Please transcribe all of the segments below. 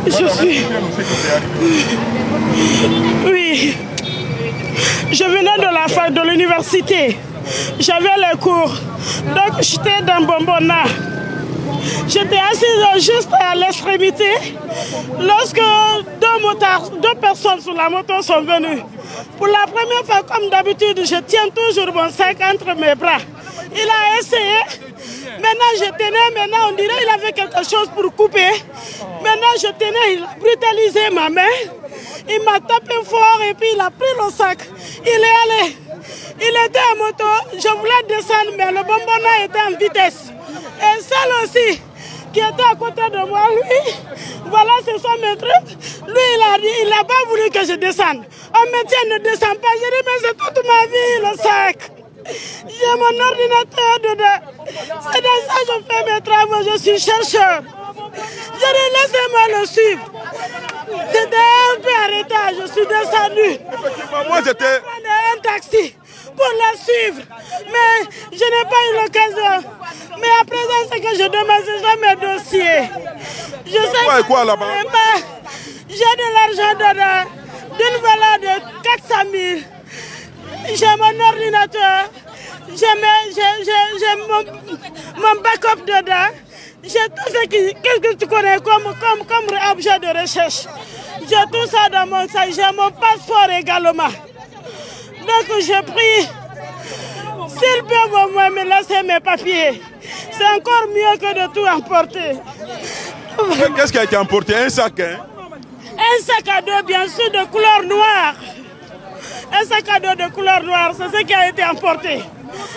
Je suis... Oui. Je venais de la fac de l'université. J'avais les cours. Donc j'étais dans Bombona. J'étais assise juste à l'extrémité lorsque deux personnes sur la moto sont venues. Pour la première fois, comme d'habitude, je tiens toujours mon sac entre mes bras. Il a essayé. Maintenant, je tenais. Maintenant, on dirait qu'il avait quelque chose pour couper. Maintenant, je tenais. Il a brutalisé ma main. Il m'a tapé fort et puis il a pris le sac. Il est allé. Il était en moto. Je voulais descendre, mais le bonbonna était en vitesse. Et celle aussi, qui était à côté de moi, lui, voilà, ce sont mes trucs. Lui, il n'a pas voulu que je descende. On me dit, ne descends pas. J'ai dit, mais c'est toute ma vie, le sac. J'ai mon ordinateur dedans. C'est dans ça que je fais mes travaux. Je suis chercheur. J'ai dit, laissez-moi le suivre. C'était un peu arrêté. Je suis descendu. Moi, j'étais... un taxi pour la suivre. Mais je n'ai pas eu l'occasion. Mais à présent, ce que je demande, c'est mes dossiers. Je sais quoi là-bas? J'ai de l'argent dedans, d'une valeur de 400 000. J'ai mon ordinateur, j'ai mon backup dedans. J'ai tout ce que tu connais comme objet de recherche. J'ai tout ça dans mon sac. J'ai mon passeport également. Donc je prie, s'ils peuvent au moins me laisser mes papiers. C'est encore mieux que de tout emporter. Qu'est-ce qui a été emporté? Un sac, hein? Un sac à dos, bien sûr, de couleur noire. Un sac à dos de couleur noire, c'est ce qui a été emporté.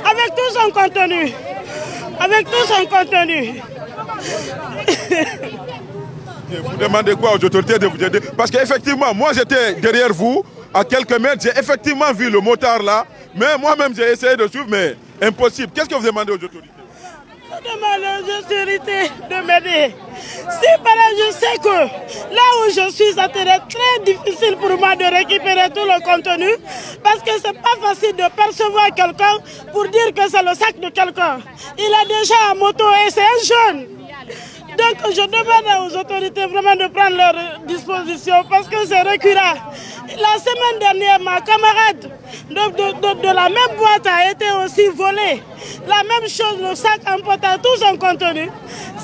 Avec tout son contenu. Avec tout son contenu. Vous demandez quoi aux autorités de vous aider? Parce qu'effectivement, moi j'étais derrière vous, à quelques mètres, j'ai effectivement vu le motard là, mais moi-même j'ai essayé de suivre, mais impossible. Qu'est-ce que vous demandez aux autorités? Je demande aux autorités de m'aider. Si par exemple je sais que là où je suis, ça serait très difficile pour moi de récupérer tout le contenu, parce que c'est pas facile de percevoir quelqu'un pour dire que c'est le sac de quelqu'un. Il est déjà à moto et c'est un jeune. Donc je demande aux autorités vraiment de prendre leurs dispositions parce que c'est récurrent. La semaine dernière, ma camarade de la même boîte a été aussi volée. La même chose, le sac emportait tout son contenu.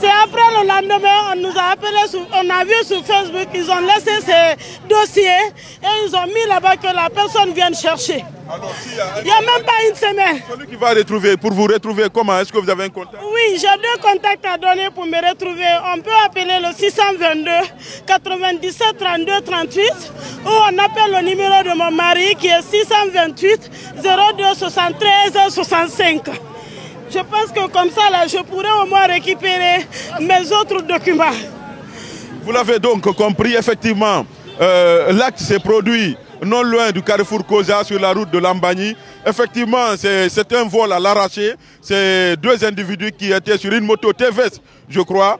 C'est après le lendemain, on nous a appelé, on a vu sur Facebook, ils ont laissé ces dossiers et ils ont mis là-bas que la personne vienne chercher. Alors, il n'y a même pas une semaine. Celui qui va retrouver, pour vous retrouver, comment? Est-ce que vous avez un contact? Oui, j'ai 2 contacts à donner pour me retrouver. On peut appeler le 622 97 32 38 ou on appelle le numéro de mon mari qui est 628 02 73 65. Je pense que comme ça, là, je pourrais au moins récupérer mes autres documents. Vous l'avez donc compris, effectivement, l'acte s'est produit non loin du carrefour Koza sur la route de Lambani. Effectivement, c'est un vol à l'arraché. C'est 2 individus qui étaient sur une moto TVS, je crois.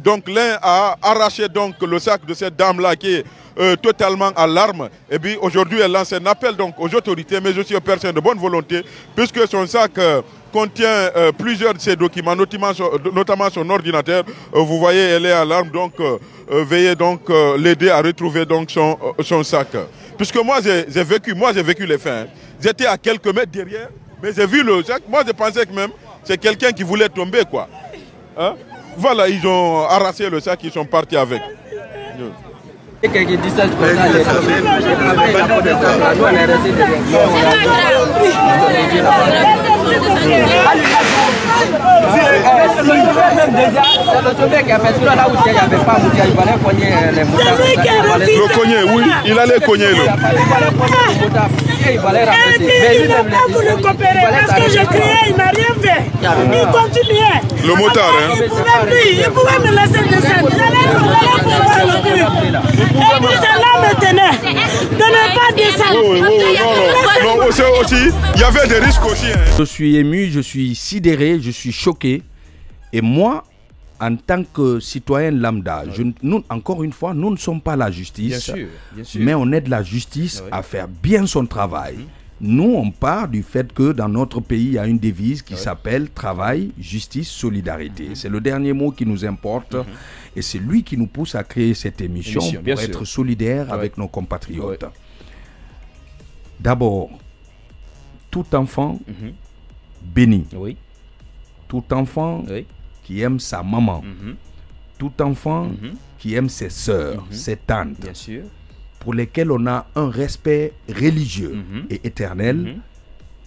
Donc l'un a arraché donc le sac de cette dame-là qui est totalement à l'arme. Et puis aujourd'hui, elle lance un appel donc aux autorités, mais aussi aux personnes de bonne volonté, puisque son sac contient plusieurs de ses documents, notamment son ordinateur. Vous voyez, elle est à l'arme, donc veuillez donc l'aider à retrouver donc son sac. Puisque moi j'ai vécu les faits. Hein. J'étais à quelques mètres derrière, mais j'ai vu le sac. Moi je pensais que même c'est quelqu'un qui voulait tomber quoi. Hein? Voilà, ils ont arraché le sac, ils sont partis avec. Le cogner, oui, il allait cogner. Il n'a pas voulu coopérer parce que je criais, il n'a rien fait. Il continuait. Le motard, hein? Il pouvait me laisser descendre. J'allais pouvoir le truc. Et puis cela me tenait de ne pas descendre. Non, aussi, il y avait des risques aussi. Hein. Je suis ému, je suis sidéré, je suis choqué. Et moi, en tant que citoyen lambda, nous, encore une fois, nous ne sommes pas la justice, bien sûr. mais on aide la justice à faire bien son travail. Nous, on part du fait que dans notre pays, il y a une devise qui s'appelle travail, justice, solidarité. C'est le dernier mot qui nous importe et c'est lui qui nous pousse à créer cette émission pour être solidaire avec nos compatriotes. D'abord, tout enfant béni, tout enfant qui aime sa maman, tout enfant qui aime ses sœurs, ses tantes, Bien sûr. pour lesquels on a un respect religieux et éternel,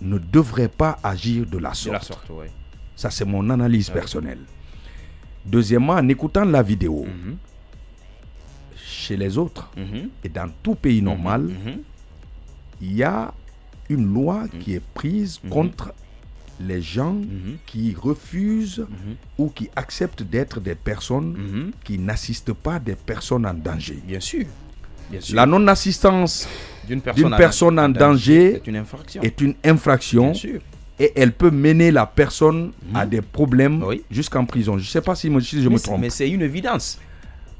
ne devrait pas agir de la sorte. Ça, c'est mon analyse personnelle. Deuxièmement, en écoutant la vidéo, chez les autres et dans tout pays normal, il y a une loi qui est prise contre les gens qui refusent ou qui acceptent d'être des personnes qui n'assistent pas des personnes en danger. Bien sûr. La non-assistance d'une personne en danger est une infraction et elle peut mener la personne à des problèmes jusqu'en prison. Je ne sais pas si je me trompe. Mais c'est une évidence.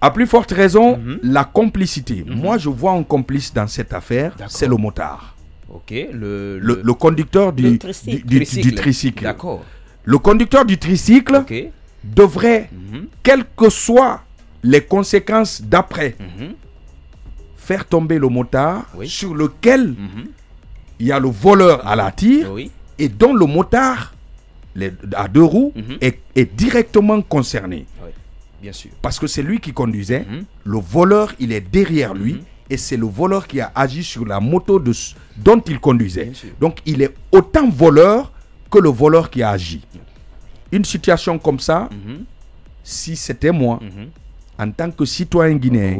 À plus forte raison, la complicité. Moi, je vois un complice dans cette affaire, c'est le motard. Ok, le conducteur du tricycle. D'accord. Le conducteur du tricycle devrait, quelles que soient les conséquences d'après, faire tomber le motard sur lequel il y a le voleur à la tire et dont le motard à deux roues est directement concerné. Bien sûr. Parce que c'est lui qui conduisait, le voleur il est derrière lui et c'est le voleur qui a agi sur la moto dont il conduisait. Donc il est autant voleur que le voleur qui a agi. Une situation comme ça, si c'était moi, en tant que citoyen guinéen,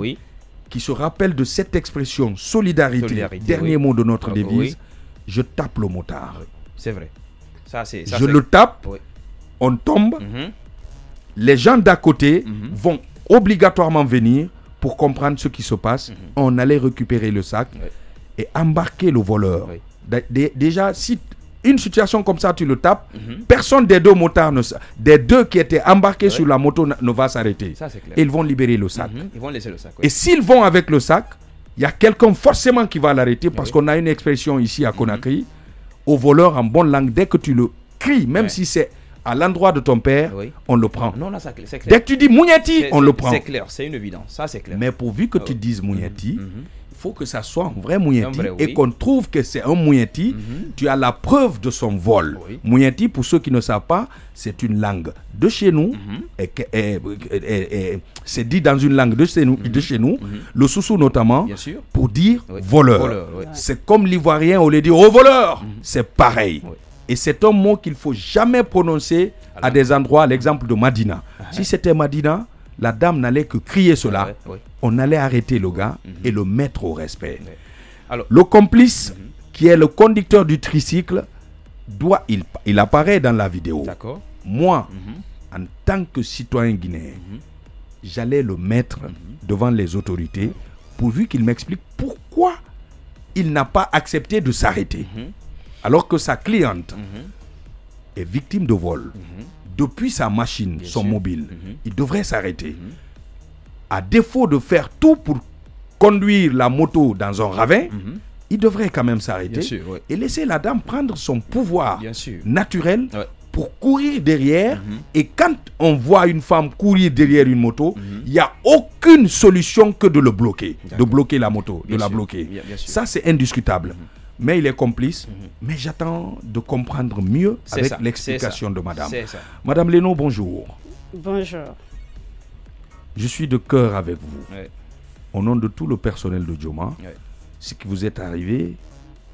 qui se rappelle de cette expression solidarité, dernier mot de notre devise, je tape le motard. C'est vrai. Je le tape, on tombe, les gens d'à côté vont obligatoirement venir pour comprendre ce qui se passe. On allait récupérer le sac et embarquer le voleur. Déjà, si une situation comme ça, tu le tapes, personne des deux motards, des deux qui étaient embarqués sur la moto ne va s'arrêter. Et ils vont libérer le sac. Ils vont laisser le sac. Et s'ils vont avec le sac, il y a quelqu'un forcément qui va l'arrêter parce qu'on a une expression ici à Conakry, au voleur en bonne langue, dès que tu le cries, même si c'est à l'endroit de ton père, on le prend. Non, là, c'est clair. Dès que tu dis Mouniati, on le prend. C'est clair, c'est une évidence. Ça, c'est clair. Mais pourvu que tu dises Mouniati, il faut que ça soit un vrai Mouniati et qu'on trouve que c'est un Mouniati. Tu as la preuve de son vol. Mouniati, pour ceux qui ne savent pas, c'est une langue de chez nous. C'est dit dans une langue de chez nous, le soussou notamment, pour dire voleur. C'est comme l'ivoirien, on le dit au voleur. C'est pareil. Et c'est un mot qu'il ne faut jamais prononcer à des endroits, l'exemple de Madina. Si c'était Madina, la dame n'allait que crier cela. On allait arrêter le gars et le mettre au respect. Alors, le complice, qui est le conducteur du tricycle, il apparaît dans la vidéo. Moi, en tant que citoyen guinéen, j'allais le mettre devant les autorités pourvu qu'il m'explique pourquoi il n'a pas accepté de s'arrêter. Alors que sa cliente est victime de vol. Depuis sa machine, son mobile, il devrait s'arrêter. À défaut de faire tout pour conduire la moto dans un ravin, il devrait quand même s'arrêter et laisser la dame prendre son pouvoir naturel pour courir derrière. Et quand on voit une femme courir derrière une moto, il n'y a aucune solution que de le bloquer, de bloquer la moto, de la bloquer. Ça, c'est indiscutable. Mais il est complice. Mais j'attends de comprendre mieux avec l'explication de madame. Madame Leno, bonjour. Bonjour. Je suis de cœur avec vous. Au nom de tout le personnel de Djoma, ce qui vous est arrivé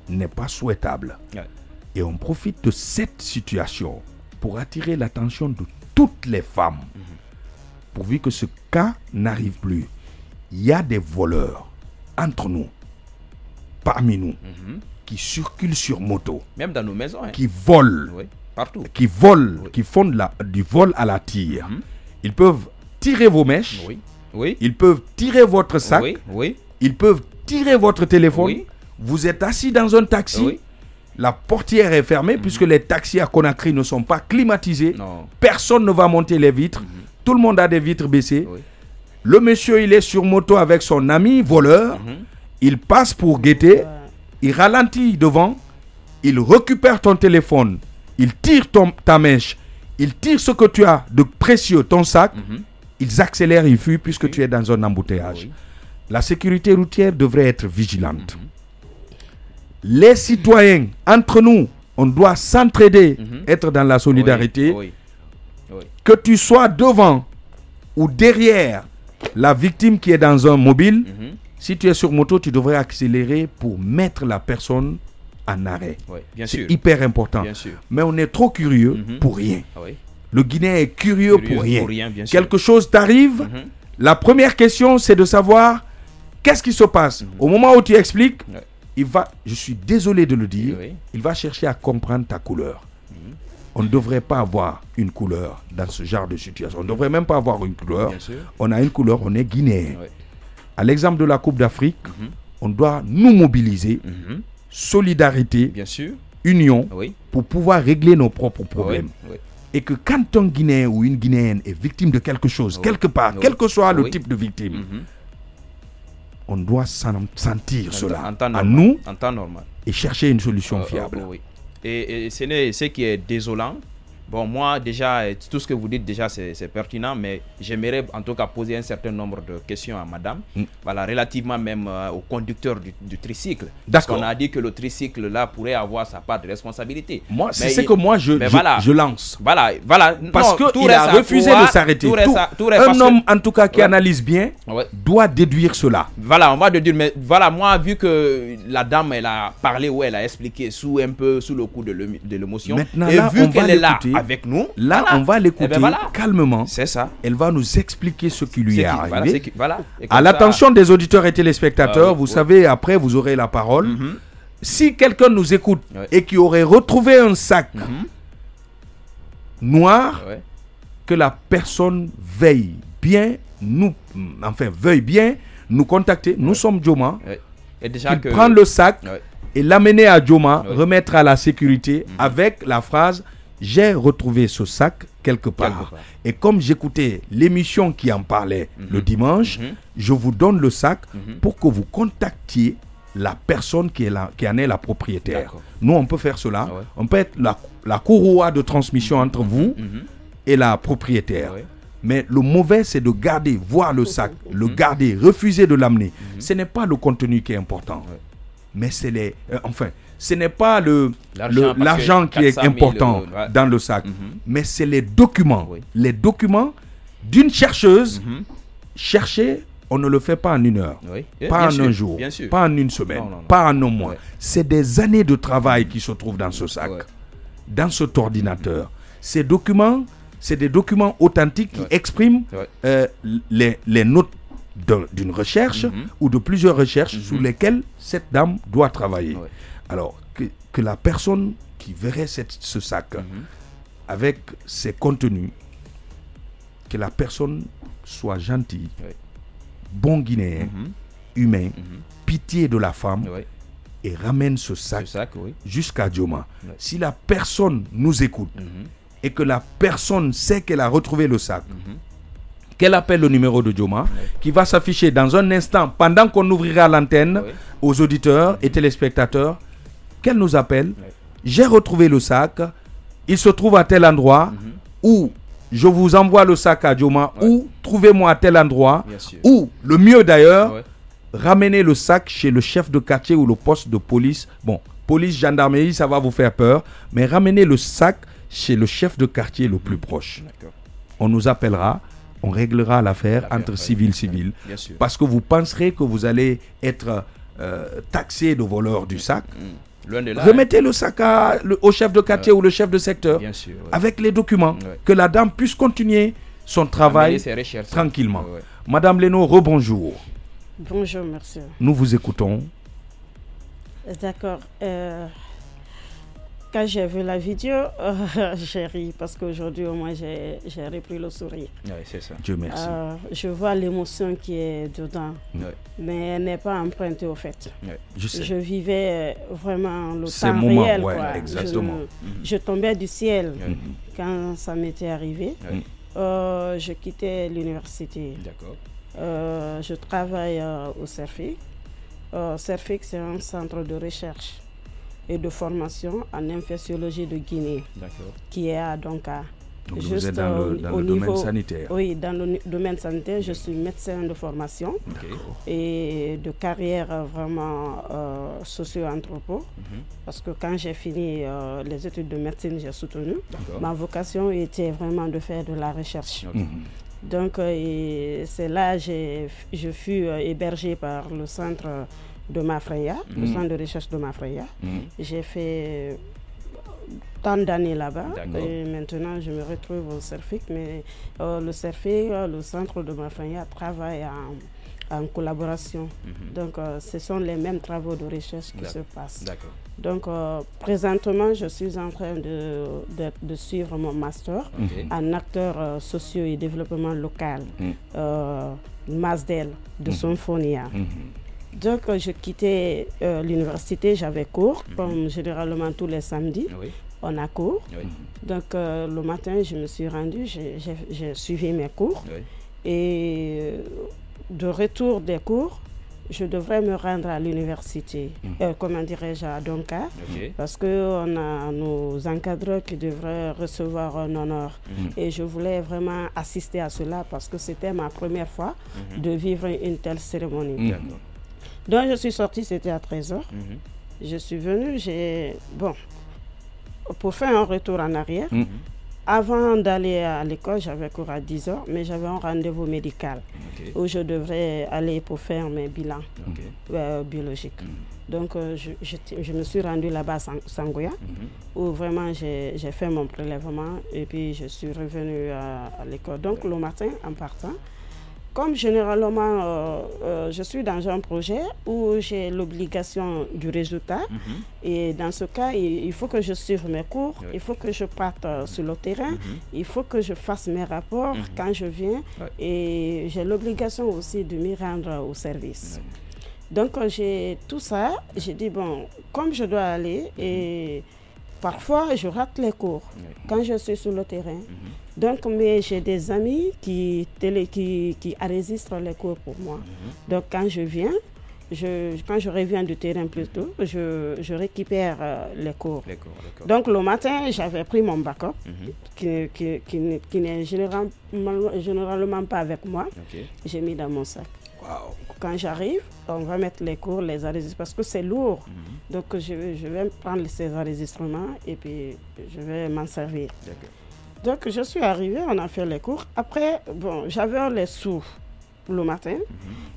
n'est pas souhaitable. Et on profite de cette situation pour attirer l'attention de toutes les femmes. Pourvu que ce cas n'arrive plus. Il y a des voleurs entre nous, parmi nous, qui circulent sur moto, même dans nos maisons, qui volent, partout, qui font du vol à la tire. Ils peuvent tirer vos mèches, ils peuvent tirer votre sac, ils peuvent tirer votre téléphone. Vous êtes assis dans un taxi, la portière est fermée puisque les taxis à Conakry ne sont pas climatisés. Personne ne va monter les vitres. Tout le monde a des vitres baissées. Le monsieur, il est sur moto avec son ami voleur. Il passe pour guetter. Il ralentit devant, il récupère ton téléphone, il tire ta mèche, il tire ce que tu as de précieux, ton sac, ils accélèrent, ils fuient puisque tu es dans un embouteillage. La sécurité routière devrait être vigilante. Les citoyens, entre nous, on doit s'entraider, être dans la solidarité. Que tu sois devant ou derrière la victime qui est dans un mobile, si tu es sur moto, tu devrais accélérer pour mettre la personne en arrêt. C'est hyper important. Mais on est trop curieux pour rien. Le Guinéen est curieux pour rien. Quelque chose t'arrive, la première question, c'est de savoir qu'est-ce qui se passe. Au moment où tu expliques, il va, je suis désolé de le dire, il va chercher à comprendre ta couleur. On ne devrait pas avoir une couleur dans ce genre de situation. On ne devrait même pas avoir une couleur. On a une couleur, on est guinéen. À l'exemple de la Coupe d'Afrique, on doit nous mobiliser, solidarité, union, pour pouvoir régler nos propres problèmes. Et que quand un Guinéen ou une Guinéenne est victime de quelque chose, quelque part, quel que soit le type de victime, on doit sentir cela à nous et chercher une solution fiable. Et ce qui est désolant. Bon, moi, déjà, tout ce que vous dites, déjà, c'est pertinent, mais j'aimerais en tout cas poser un certain nombre de questions à madame, voilà, relativement même au conducteur du tricycle. Parce qu'on a dit que le tricycle, là, pourrait avoir sa part de responsabilité. Moi, c'est ce que moi, je lance. Voilà. Parce qu'il a refusé de s'arrêter. Un homme, en tout cas, qui analyse bien, doit déduire cela. Voilà, on va déduire, mais voilà, moi, vu que la dame, elle a parlé ou elle a expliqué sous le coup de l'émotion, et vu qu'elle est là, avec nous, là on va l'écouter calmement. C'est ça. Elle va nous expliquer ce qui lui est arrivé. À l'attention des auditeurs et téléspectateurs, vous savez, après vous aurez la parole. Si quelqu'un nous écoute et qui aurait retrouvé un sac noir, que la personne veuille bien nous contacter. Nous sommes Djoma. Qu'il prenne le sac et l'amener à Djoma, remettre à la sécurité avec la phrase: j'ai retrouvé ce sac quelque part. Et comme j'écoutais l'émission qui en parlait le dimanche, je vous donne le sac pour que vous contactiez la personne qui en est la propriétaire. Nous, on peut faire cela. On peut être la courroie de transmission entre vous et la propriétaire. Mais le mauvais, c'est de garder, voir le sac, le garder, refuser de l'amener. Ce n'est pas le contenu qui est important. Mais c'est les... ce n'est pas l'argent qui est important dans le sac, mais c'est les documents. Les documents d'une chercheuse. Chercher, on ne le fait pas en une heure, pas en un jour, pas en une semaine, pas en un mois. C'est des années de travail qui se trouvent dans ce sac, dans cet ordinateur. Ces documents, c'est des documents authentiques qui expriment les notes d'une recherche ou de plusieurs recherches sur lesquelles cette dame doit travailler. Alors, que la personne qui verrait ce sac avec ses contenus, que la personne soit gentille, bon Guinéen, humain, pitié de la femme, et ramène ce sac jusqu'à Djoma. Si la personne nous écoute et que la personne sait qu'elle a retrouvé le sac, qu'elle appelle le numéro de Djoma, qui va s'afficher dans un instant pendant qu'on ouvrira l'antenne aux auditeurs et téléspectateurs, qu'elle nous appelle. J'ai retrouvé le sac, il se trouve à tel endroit, ou je vous envoie le sac à Djoma, ou trouvez-moi à tel endroit, ou le mieux d'ailleurs, ramenez le sac chez le chef de quartier ou le poste de police. Bon, police, gendarmerie, ça va vous faire peur, mais ramenez le sac chez le chef de quartier le plus proche. On nous appellera, on réglera l'affaire entre civil. Parce que vous penserez que vous allez être taxé de voleur du sac. Remettez le sac au chef de quartier ou le chef de secteur avec les documents, que la dame puisse continuer son travail tranquillement. Madame Leno, rebonjour. Bonjour, merci. Nous vous écoutons. D'accord. Quand j'ai vu la vidéo, j'ai ri parce qu'aujourd'hui, au moins, j'ai repris le sourire. C'est ça. Dieu merci. Je vois l'émotion qui est dedans, mais elle n'est pas empruntée au fait. Je vivais vraiment le temps réel. Exactement. Je tombais du ciel quand ça m'était arrivé. Je quittais l'université. Je travaille au CERFIC. CERFIC, c'est un centre de recherche. et de formation en infectiologie de Guinée, qui est à Donka. Donc vous êtes dans le domaine sanitaire. Oui, dans le domaine sanitaire, je suis médecin de formation et de carrière vraiment socio-anthropo. Parce que quand j'ai fini les études de médecine, j'ai soutenu. Ma vocation était vraiment de faire de la recherche. Donc c'est là que je fus hébergé par le centre de Mafreya, le centre de recherche de Mafreya. J'ai fait tant d'années là-bas et maintenant je me retrouve au CERFIC, mais le CERFIC, le centre de Mafreya, travaille en collaboration. Donc ce sont les mêmes travaux de recherche qui se passent. Donc présentement je suis en train de suivre mon master en acteur socio et développement local, MASDEL de Symphonia. Donc, je quittais l'université, j'avais cours, comme généralement tous les samedis, on a cours. Donc, le matin, je me suis rendue, j'ai suivi mes cours. Et de retour des cours, je devrais me rendre à l'université, comment dirais-je, à Donka, parce qu'on a nos encadreurs qui devraient recevoir un honneur. Et je voulais vraiment assister à cela parce que c'était ma première fois de vivre une telle cérémonie. Donc je suis sortie, c'était à 13h. Je suis venue, pour faire un retour en arrière, avant d'aller à l'école, j'avais cours à 10h, mais j'avais un rendez-vous médical où je devrais aller pour faire mes bilans biologiques. Donc je me suis rendue là-bas à Sangoya, où vraiment j'ai fait mon prélèvement et puis je suis revenue à l'école. Donc le matin, en partant, comme généralement, je suis dans un projet où j'ai l'obligation du résultat et dans ce cas, il faut que je suive mes cours, il faut que je parte sur le terrain, il faut que je fasse mes rapports quand je viens et j'ai l'obligation aussi de m'y rendre au service. Donc j'ai tout ça, j'ai dit bon, comme je dois aller et parfois je rate les cours quand je suis sur le terrain. Donc, mais j'ai des amis qui enregistrent les cours pour moi. Donc, quand je viens, quand je reviens du terrain plutôt, je récupère les cours. Donc, le matin, j'avais pris mon backup, qui n'est généralement pas avec moi. J'ai mis dans mon sac. Quand j'arrive, on va mettre les cours, les enregistrements, parce que c'est lourd. Donc, je vais prendre ces enregistrements et puis je vais m'en servir. Donc, je suis arrivée, on a fait les cours. Après, bon, j'avais les sous le matin,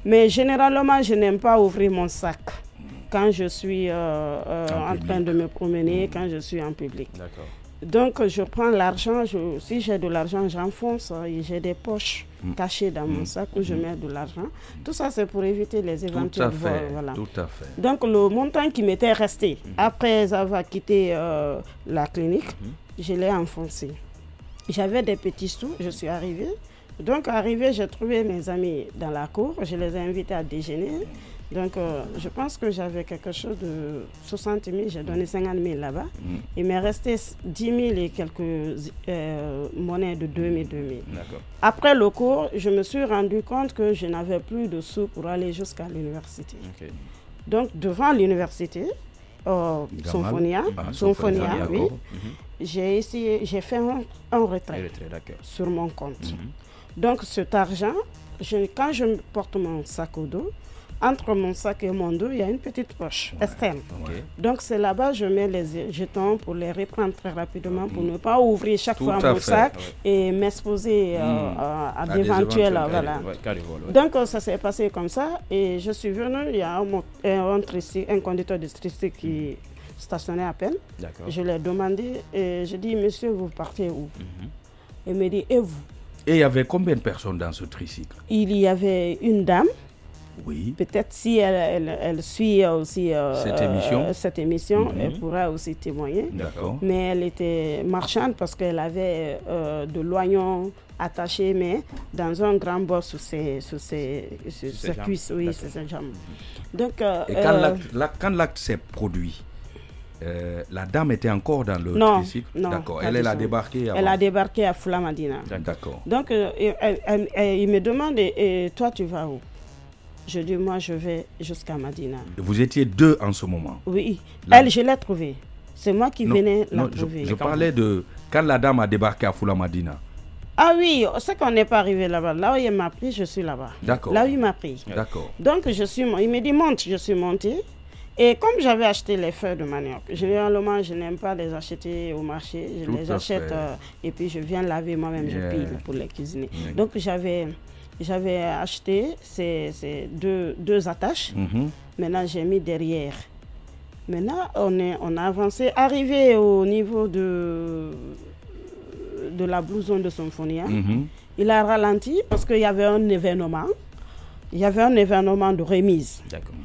mais généralement, je n'aime pas ouvrir mon sac quand je suis en train de me promener, quand je suis en public. Donc, je prends l'argent, si j'ai de l'argent, j'enfonce, j'ai des poches cachées dans mon sac où je mets de l'argent. Tout ça, c'est pour éviter les éventuels vols. Voilà. Tout à fait. Donc, le montant qui m'était resté, après avoir quitté la clinique, je l'ai enfoncé. J'avais des petits sous, je suis arrivée. Donc, arrivée, j'ai trouvé mes amis dans la cour. Je les ai invités à déjeuner. Donc, je pense que j'avais quelque chose de 60 000. J'ai donné 50 000 là-bas. Il m'est resté 10 000 et quelques monnaies de 2 000. Après le cours, je me suis rendu compte que je n'avais plus de sous pour aller jusqu'à l'université. Donc, devant l'université, Symphonia, oui. J'ai fait un retrait sur mon compte. Donc cet argent, quand je porte mon sac au dos, entre mon sac et mon dos, il y a une petite poche externe. Donc c'est là-bas que je mets les jetons pour les reprendre très rapidement, pour ne pas ouvrir chaque fois mon sac et m'exposer à d'éventuels. Voilà. Donc ça s'est passé comme ça et je suis venue, il y a un conducteur de tricycle qui stationnait à peine. Je l'ai demandé et je dis, monsieur, vous partez où? Il me dit, et vous? Et il y avait combien de personnes dans ce tricycle? Il y avait une dame. Oui. Peut-être si elle suit aussi cette émission, elle pourra aussi témoigner. Mais elle était marchande parce qu'elle avait de l'oignon attaché, mais dans un grand bol sur ses cuisses, oui, sur ses jambes. Donc, et quand l'acte s'est produit, la dame était encore dans le tricycle? Non, d'accord. Elle a débarqué avant. Elle a débarqué à Fulamadina. D'accord. Donc, il me demande, et toi, tu vas où? Je dis, moi, je vais jusqu'à Madina. Vous étiez 2 en ce moment? Oui. Là. Elle, je l'ai trouvée. C'est moi qui venais la trouver. Je parlais de quand la dame a débarqué à Fula Madina. Ah oui, c'est qu'on n'est pas arrivé là-bas. Là où il m'a pris, je suis là-bas. D'accord. Là où il m'a pris. D'accord. Donc, il me dit, monte. Je suis montée. Et comme j'avais acheté les feuilles de manioc, généralement, je n'aime pas les acheter au marché. Je les achète et puis je viens laver moi-même, je pile pour les cuisiner. Donc, j'avais acheté ces deux attaches. Maintenant, j'ai mis derrière. Maintenant, on a avancé. Arrivé au niveau de la blouson de Symphonia, il a ralenti parce qu'il y avait un événement. Il y avait un événement de remise. D'accord.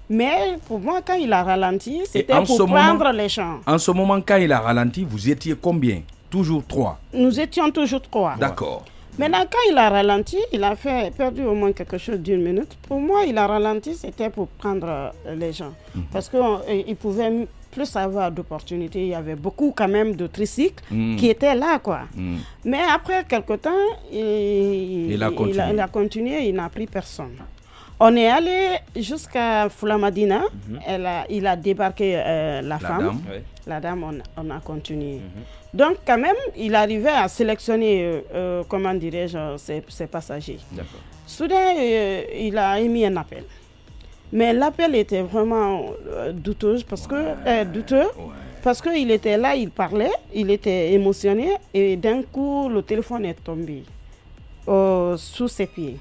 Mais pour moi, quand il a ralenti, c'était pour prendre les champs. En ce moment, quand il a ralenti, vous étiez combien? Toujours 3? Nous étions toujours 3. D'accord. Maintenant, quand il a ralenti, il a perdu au moins quelque chose d'1 minute. Pour moi, il a ralenti, c'était pour prendre les gens. Parce qu'il pouvait plus avoir d'opportunités. Il y avait beaucoup quand même de tricycles qui étaient là, quoi. Mais après quelque temps, il a continué, il n'a pris personne. On est allé jusqu'à Fula Madina. Il a débarqué la femme. La dame, on a continué. Donc, quand même, il arrivait à sélectionner, comment dirais-je, ses passagers. Soudain, il a émis un appel. Mais l'appel était vraiment douteux parce qu'il était là, il parlait, il était émotionné et d'un coup, le téléphone est tombé sous ses pieds.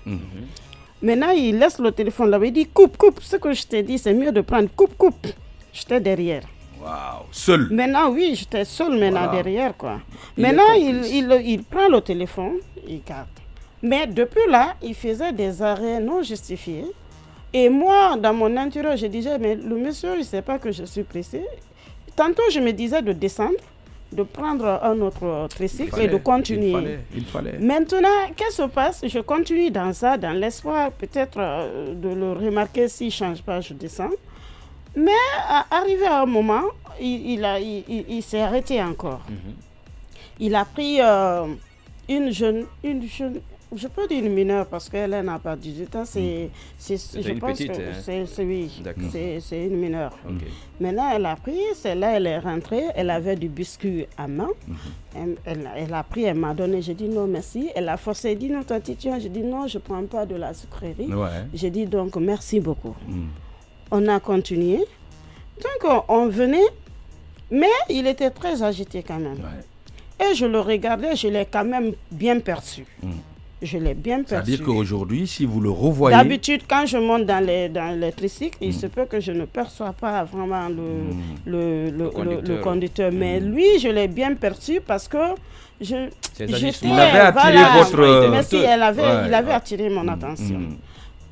Maintenant, il laisse le téléphone là-bas, il dit coupe. Ce que je t'ai dit, c'est mieux de prendre coupe. J'étais derrière. Waouh, seul. Maintenant, oui, j'étais seul derrière, quoi. Maintenant, il prend le téléphone, il garde. Mais depuis là, il faisait des arrêts non justifiés. Et moi, dans mon intérieur, je disais, mais le monsieur, il ne sait pas que je suis pressé. Tantôt, je me disais de descendre, de prendre un autre tricycle et de continuer. Il fallait. Maintenant, qu'est-ce qui se passe? Je continue dans ça, dans l'espoir peut-être de le remarquer. S'il ne change pas, je descends. Mais arrivé à un moment, il s'est arrêté encore. Il a pris une jeune, je peux dire une mineure parce qu'elle n'a pas 18 ans. Je pense petite, que c'est une mineure. Maintenant, elle a pris, celle-là, elle est rentrée, elle avait du biscuit à main. Elle a pris, elle m'a donné, j'ai dit non merci. Elle a forcé, elle dit non, tati, tiens. J'ai dit non, je ne prends pas de la sucrerie. J'ai dit donc merci beaucoup. On a continué. Donc, on venait, mais il était très agité quand même. Et je le regardais, je l'ai quand même bien perçu. Je l'ai bien perçu. C'est-à-dire qu'aujourd'hui, si vous le revoyez... D'habitude, quand je monte dans les tricycles, il se peut que je ne perçois pas vraiment le conducteur. Mais lui, je l'ai bien perçu parce que il avait attiré votre... Merci, il avait attiré mon attention.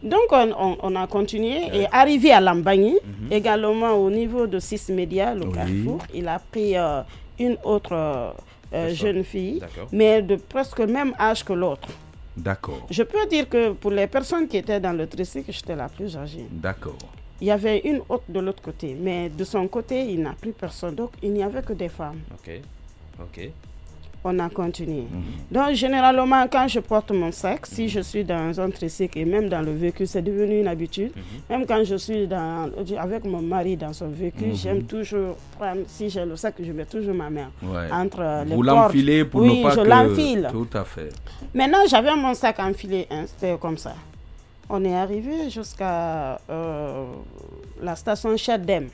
Donc, on a continué et arrivé à Lambagny, également au niveau de 6 médias, le Carrefour, il a pris une autre jeune fille, mais de presque le même âge que l'autre. D'accord. Je peux dire que pour les personnes qui étaient dans le tricycle, j'étais la plus âgée. D'accord. Il y avait une autre de l'autre côté, mais de son côté, il n'a plus personne. Donc, il n'y avait que des femmes. Ok. On a continué. Donc, généralement, quand je porte mon sac, si je suis dans un tricycle et même dans le véhicule, c'est devenu une habitude. Même quand je suis avec mon mari dans son véhicule, j'aime toujours prendre, si j'ai le sac, je mets toujours ma main entre les portes. Vous l'enfilez pour ne pas je l'enfile. Tout à fait. Maintenant, j'avais mon sac enfilé, c'était comme ça. On est arrivé jusqu'à la station Cheldem.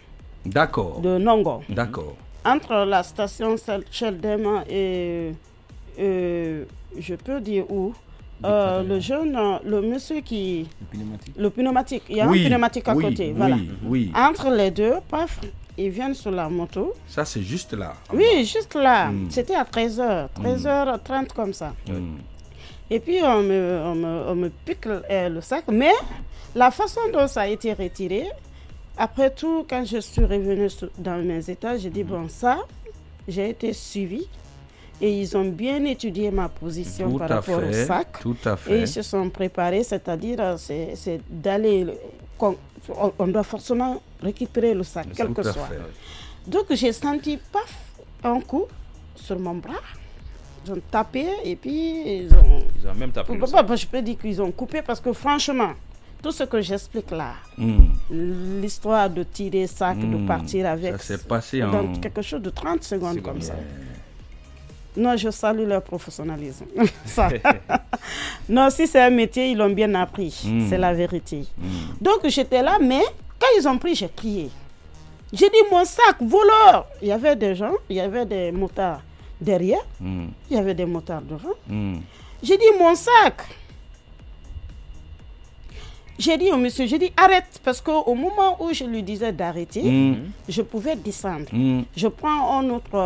D'accord. De Nongo. D'accord. Entre la station Cheldem et je peux dire où le monsieur qui... Le pneumatique. Il y a un pneumatique à côté. Voilà. Entre les deux, paf, ils viennent sur la moto. Ça, c'est juste là. Oui, juste là. C'était à 13h. 13h30 comme ça. Et puis, on me pique le sac. Mais la façon dont ça a été retiré... Après tout, quand je suis revenue dans mes états, j'ai dit, bon, ça, j'ai été suivie et ils ont bien étudié ma position par rapport au sac. Tout à fait. Et ils se sont préparés, c'est-à-dire, c'est d'aller, on doit forcément récupérer le sac, quel que soit. Donc, j'ai senti, paf, un coup sur mon bras. Ils ont tapé et puis ils ont même tapé. Je peux dire qu'ils ont coupé parce que franchement, tout ce que j'explique là, l'histoire de tirer sac, de partir avec, ça s'est passé dans quelque chose de 30 secondes comme ça. Non, je salue leur professionnalisme. Ça. Non, si c'est un métier, ils l'ont bien appris. C'est la vérité. Donc, j'étais là, mais quand ils ont pris, j'ai crié. J'ai dit, mon sac, voleur. Il y avait des gens, il y avait des motards derrière, il y avait des motards devant. J'ai dit, mon sac. J'ai dit au monsieur, j'ai dit arrête, parce qu'au moment où je lui disais d'arrêter, je pouvais descendre. Je prends un autre,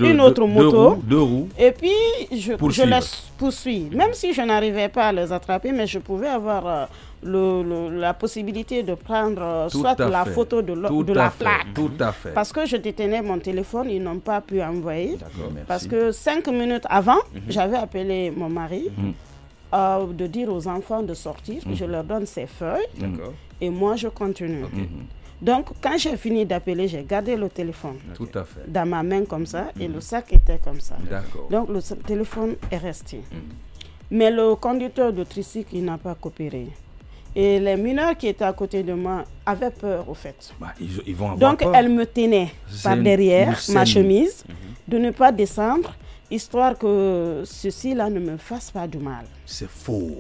une autre moto, deux roues, et puis je les poursuis. Même si je n'arrivais pas à les attraper, mais je pouvais avoir la possibilité de prendre soit la photo de la plaque. Tout à fait. Parce que je détenais mon téléphone, ils n'ont pas pu envoyer. Parce que 5 minutes avant, j'avais appelé mon mari. De dire aux enfants de sortir, je leur donne ces feuilles et moi je continue. Donc quand j'ai fini d'appeler, j'ai gardé le téléphone dans ma main comme ça et le sac était comme ça. Donc le téléphone est resté. Mais le conducteur de tricycle, il n'a pas coopéré. Et les mineurs qui étaient à côté de moi avaient peur au fait. Ils vont avoir Donc peur. elle me tenait par derrière ma chemise de ne pas descendre, histoire que ceci-là ne me fasse pas du mal. C'est faux.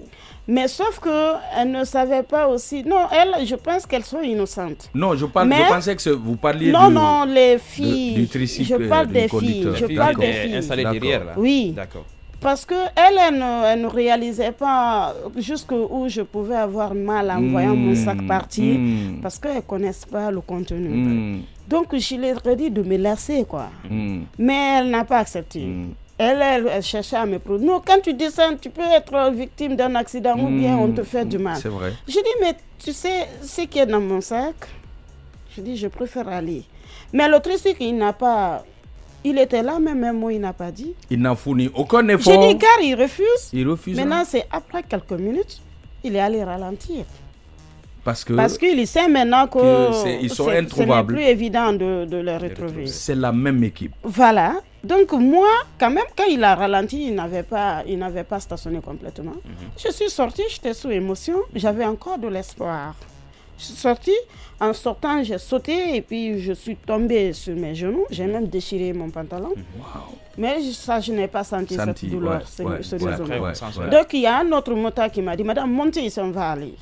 Mais sauf qu'elle ne savait pas aussi... Non, elle, je pense qu'elles sont innocentes. Non, je pensais que vous parliez non, les filles. Du tricycle, je parle des filles. Je parle des filles. Installées derrière, là. Oui. D'accord. Parce qu'elle ne réalisait pas jusqu'où je pouvais avoir mal en voyant mon sac partir, parce qu'elles ne connaissent pas le contenu. Donc, je leur ai dit de me laisser, quoi. Mais elle n'a pas accepté. Elle cherchait à me prouver. Non, quand tu descends, tu peux être victime d'un accident ou bien on te fait du mal. C'est vrai. Je dis, mais tu sais ce qui est dans mon sac? Je dis, je préfère aller. Mais le tricycle, il n'a pas... Il était là, mais même moi, il n'a pas dit. Il n'a fourni aucun effort. J'ai dit, gare, il refuse. Il refuse. Maintenant, c'est après quelques minutes, il est allé ralentir. Parce qu'il sait maintenant ils sont introuvables. Ce n'est plus évident de les retrouver. C'est la même équipe. Voilà. Donc moi, quand même, quand il a ralenti, il n'avait pas stationné complètement. Je suis sortie, j'étais sous émotion, j'avais encore de l'espoir. Je suis sortie, en sortant, j'ai sauté et puis je suis tombée sur mes genoux. J'ai même déchiré mon pantalon. Mais ça, je n'ai pas senti cette douleur. Donc il y a un autre motard qui m'a dit, madame, montez ici, on va aller.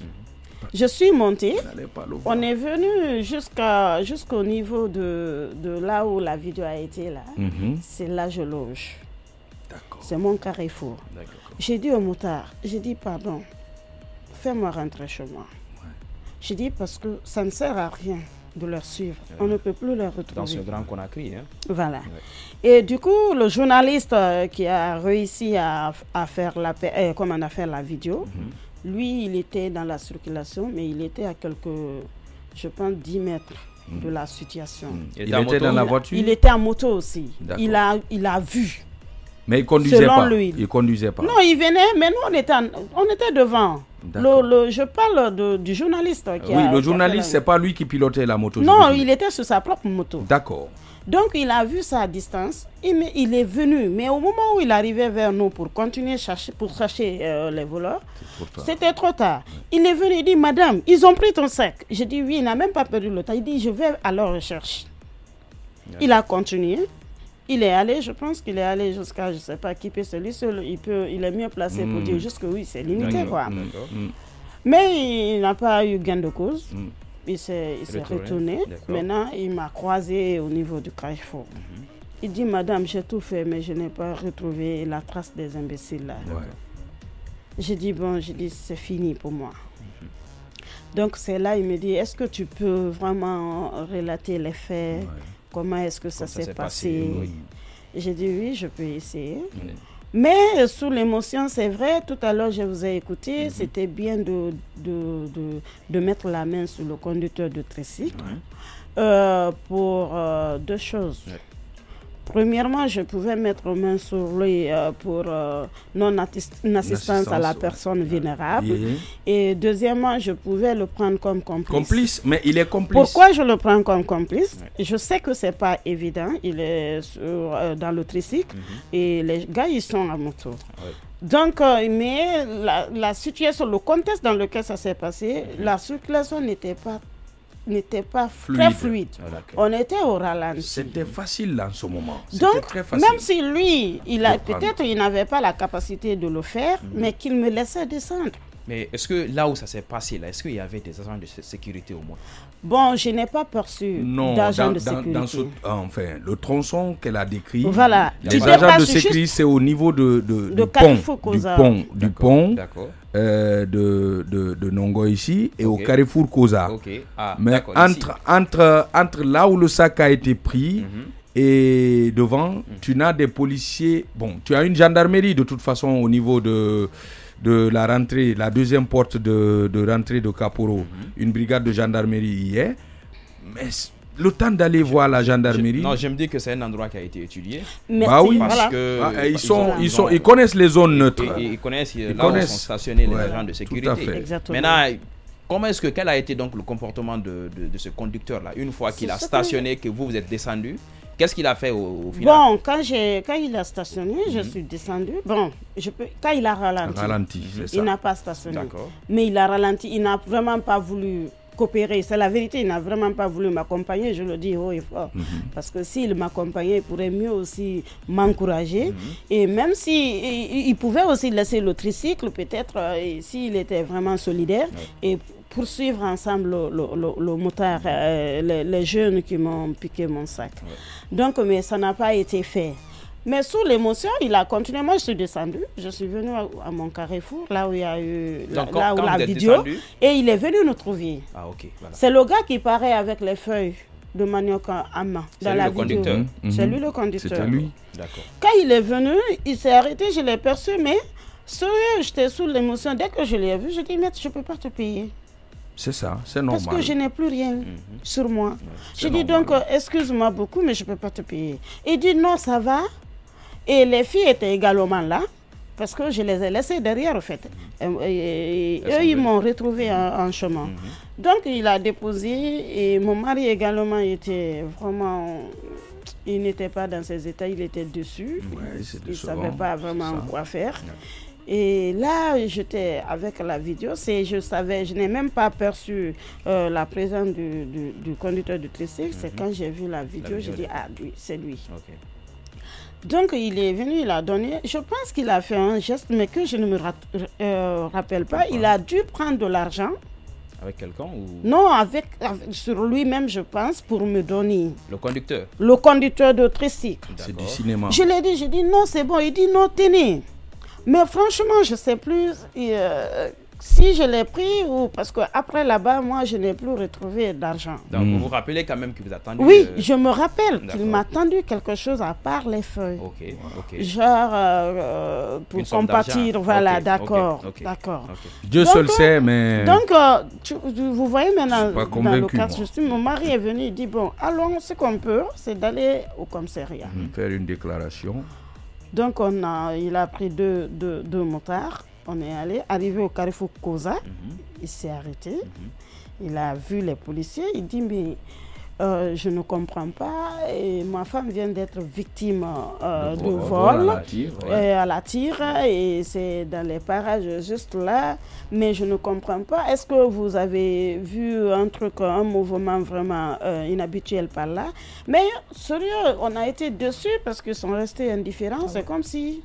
Je suis montée, on est venu jusqu'au niveau de là où la vidéo a été là. C'est là que je loge. C'est mon carrefour. J'ai dit au motard, j'ai dit pardon, fais-moi rentrer chez moi. J'ai dit parce que ça ne sert à rien de leur suivre. On ne peut plus les retrouver. Dans ce grand Conakry. Voilà. Et du coup, le journaliste qui a réussi à faire la vidéo, lui, il était dans la circulation, mais il était à quelques, je pense, 10 mètres de la situation. Il était dans la voiture? Il était en moto aussi. Il a vu. Mais il conduisait selon pas. Lui. Il conduisait pas. Non, il venait, mais nous, on était devant. Je parle du journaliste. Le journaliste, c'est pas lui qui pilotait la moto. Non, il était sur sa propre moto. D'accord. Donc, il a vu ça à distance. Il est venu. Mais au moment où il arrivait vers nous pour continuer pour chercher les voleurs, c'était trop tard. Il est venu, il dit, madame, ils ont pris ton sac. J'ai dit, oui, il n'a même pas perdu le temps. Il dit, je vais à leur recherche. Il a continué. Il est allé, je pense qu'il est allé jusqu'à, je ne sais pas qui peut celui seul. Il est mieux placé pour dire juste que oui, c'est limité, quoi. Mais il n'a pas eu gain de cause. Il s'est retourné. Maintenant, il m'a croisé au niveau du carrefour. Il dit, madame, j'ai tout fait, mais je n'ai pas retrouvé la trace des imbéciles là. J'ai dit, bon, c'est fini pour moi. Donc, c'est là, il me dit, est-ce que tu peux vraiment relater les faits? Comment est-ce que ça s'est passé? J'ai dit, oui, je peux essayer. Mais sous l'émotion, c'est vrai, tout à l'heure, je vous ai écouté, c'était bien de mettre la main sur le conducteur de tricycle pour deux choses. Premièrement, je pouvais mettre main sur lui pour non-assistance à la personne vulnérable. Et deuxièmement, je pouvais le prendre comme complice. Complice, mais il est complice. Pourquoi je le prends comme complice? Je sais que c'est pas évident. Il est dans le tricycle et les gars, ils sont à moto. Donc, mais la situation, le contexte dans lequel ça s'est passé, la circulation n'était pas très fluide. On était au ralenti. C'était facile en ce moment. Donc, très facile. même si lui, peut-être il n'avait pas la capacité de le faire, mais qu'il me laissait descendre. Mais est-ce que là où ça s'est passé, là, est-ce qu'il y avait des agents de sécurité au moins? Bon, je n'ai pas perçu d'agents de sécurité. Enfin, le tronçon qu'elle a décrit, voilà. Les agents de sécurité, c'est au niveau du pont de Nongo ici et au Carrefour Koza. Mais entre là où le sac a été pris et devant, tu n'as des policiers. Bon, tu as une gendarmerie de toute façon au niveau de la rentrée, la deuxième porte de rentrée de Kaporo, une brigade de gendarmerie y est. Mais le temps d'aller voir la gendarmerie... je me dis que c'est un endroit qui a été étudié. Oui, parce que ils connaissent les zones neutres. Ils connaissent là où sont stationnés les agents de sécurité. Tout à fait. Exactement. Maintenant, quel a été donc le comportement de ce conducteur-là? Une fois qu'il a stationné, que vous êtes descendu, qu'est-ce qu'il a fait au final? Bon, quand il a stationné, je suis descendu. Bon, quand il a ralenti, il n'a pas stationné. Mais il a ralenti, il n'a vraiment pas voulu coopérer. C'est la vérité, il n'a vraiment pas voulu m'accompagner, je le dis haut et fort. Parce que s'il m'accompagnait, il pourrait mieux aussi m'encourager. Et même s'il pouvait aussi laisser le tricycle, peut-être, s'il était vraiment solidaire, et poursuivre ensemble le motard, les jeunes qui m'ont piqué mon sac. Donc, mais ça n'a pas été fait. Mais sous l'émotion, il a continué. Moi, je suis descendu. Je suis venu à mon Carrefour, là où il y a eu la vidéo. Descendu, et il est venu nous trouver. C'est le gars qui paraît avec les feuilles de manioc à main dans la vidéo. C'est lui le conducteur. C'est lui. Quand il est venu, il s'est arrêté, je l'ai perçu, mais sérieux, j'étais sous l'émotion. Dès que je l'ai vu, je dis, maître, je ne peux pas te payer. C'est ça, c'est normal. Parce que je n'ai plus rien sur moi. Je dis donc, excuse-moi beaucoup, mais je ne peux pas te payer. Il dit, non, ça va. Et les filles étaient également là, parce que je les ai laissées derrière, en fait. Et eux, ils m'ont retrouvé en chemin. Donc, il a déposé, et mon mari également était vraiment... Il n'était pas dans ses états, il était dessus. Il ne savait pas vraiment quoi faire. Et là, j'étais avec la vidéo, je n'ai même pas perçu la présence du conducteur du tricycle. C'est quand j'ai vu la vidéo, j'ai dit, ah, lui, c'est lui. Donc, il est venu, il a donné, je pense qu'il a fait un geste, mais que je ne me rappelle pas. Il a dû prendre de l'argent. Avec quelqu'un ou... Non, sur lui-même, je pense, pour me donner. Le conducteur? Le conducteur de tricycle. C'est du cinéma. Je l'ai dit, j'ai dit, non, c'est bon. Il dit, non, tenez. Mais franchement, je ne sais plus si je l'ai pris ou parce qu'après là-bas, moi, je n'ai plus retrouvé d'argent. Donc, vous vous rappelez quand même qu'il vous a tendu? Oui, je me rappelle qu'il m'a tendu quelque chose à part les feuilles. Genre, pour compatir, voilà, d'accord. Dieu seul sait, mais... Donc, vous voyez maintenant, dans le cas juste, mon mari est venu, il dit, bon, allons, ce qu'on peut, c'est d'aller au commissariat. Faire une déclaration. Donc, il a pris deux motards. On est arrivé au Carrefour Koza. Il s'est arrêté. Il a vu les policiers. Il dit, mais je ne comprends pas. Et ma femme vient d'être victime de vol à la tire. Et c'est dans les parages juste là. Mais je ne comprends pas. Est-ce que vous avez vu un mouvement vraiment inhabituel par là? Mais sérieux, on a été déçus parce qu'ils sont restés indifférents. C'est comme si...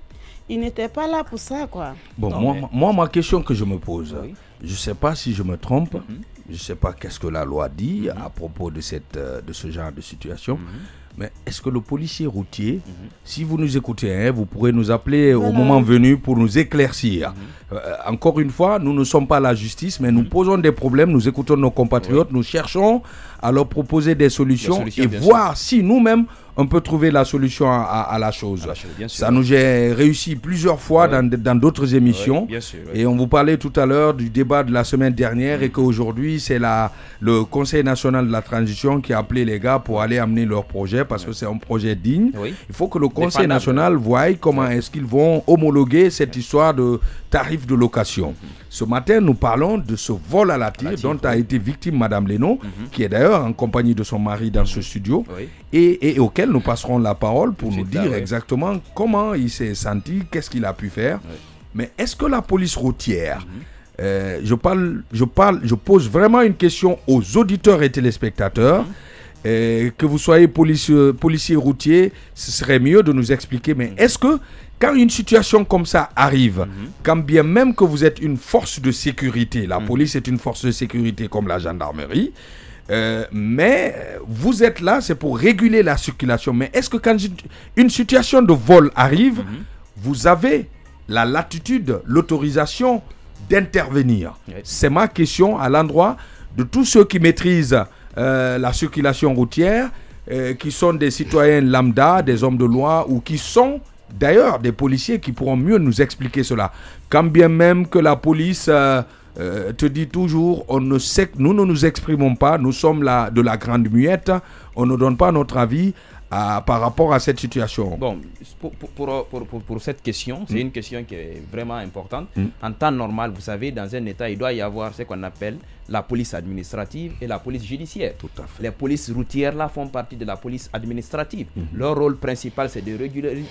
ils n'étaient pas là pour ça, quoi. Bon, moi, ma question que je me pose, je ne sais pas si je me trompe, je ne sais pas qu'est-ce que la loi dit à propos de ce genre de situation, mais est-ce que le policier routier, si vous nous écoutez, vous pourrez nous appeler au moment venu pour nous éclaircir. Encore une fois, nous ne sommes pas la justice, mais nous posons des problèmes, nous écoutons nos compatriotes, nous cherchons à leur proposer des solutions et voir si nous-mêmes on peut trouver la solution à la chose. Ça nous a réussi plusieurs fois dans d'autres émissions. Et on vous parlait tout à l'heure du débat de la semaine dernière et qu'aujourd'hui, c'est le Conseil national de la transition qui a appelé les gars pour aller amener leur projet parce que c'est un projet digne. Il faut que le Conseil national voie comment est-ce qu'ils vont homologuer cette histoire de tarifs de location. Ce matin, nous parlons de ce vol à la tire dont a été victime Madame Leno, qui est d'ailleurs en compagnie de son mari dans ce studio, et auquel nous passerons la parole pour nous dire exactement comment il s'est senti, qu'est-ce qu'il a pu faire. Mais est-ce que la police routière, je pose vraiment une question aux auditeurs et téléspectateurs, que vous soyez policier routier, ce serait mieux de nous expliquer, mais est-ce que quand une situation comme ça arrive, quand bien même que vous êtes une force de sécurité, la police est une force de sécurité comme la gendarmerie, mais vous êtes là, c'est pour réguler la circulation. Mais est-ce que quand une situation de vol arrive, vous avez la latitude, l'autorisation d'intervenir? C'est ma question à l'endroit de tous ceux qui maîtrisent la circulation routière, qui sont des citoyens lambda, des hommes de loi ou qui sont d'ailleurs des policiers qui pourront mieux nous expliquer cela. Quand bien même que la police te dit toujours, nous ne nous exprimons pas, nous sommes de la grande muette, on ne donne pas notre avis par rapport à cette situation. Bon, pour cette question, c'est une question qui est vraiment importante. En temps normal, vous savez, dans un État, il doit y avoir ce qu'on appelle la police administrative et la police judiciaire. Tout à fait. Les polices routières là font partie de la police administrative. Leur rôle principal, c'est de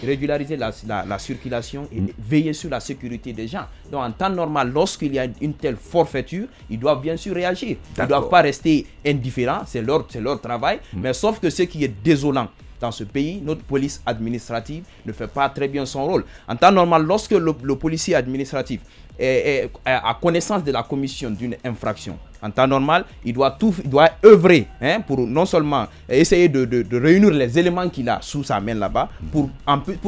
régulariser la circulation et veiller sur la sécurité des gens. Donc, en temps normal, lorsqu'il y a une telle forfaiture, ils doivent bien sûr réagir. Ils ne doivent pas rester indifférents, c'est leur travail. Mais sauf que ce qui est désolant, dans ce pays, notre police administrative ne fait pas très bien son rôle. En temps normal, lorsque le policier administratif a connaissance de la commission d'une infraction, en temps normal, il doit œuvrer pour non seulement essayer de réunir les éléments qu'il a sous sa main là-bas pour